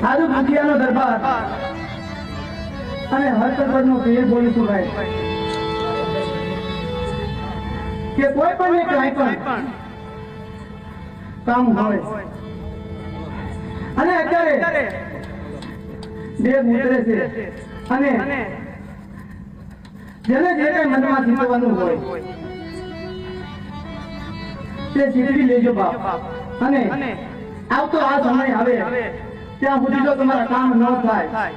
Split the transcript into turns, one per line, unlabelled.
સાધુ મુખિયાનો દરબાર અને હરકતનો પેર બોલીશું ભાઈ કે કોઈ પણ ને કાંઈ પણ કામ હોય અને અત્યારે દેવ ઉતરે છે અને જેને જે કઈ મનમાં ચિંતવાનું હોય તે ચીતરી લેજો બાપ અને આવતો આ સમય આવે ત્યાં સુધી જો તમારા કામ ન થાય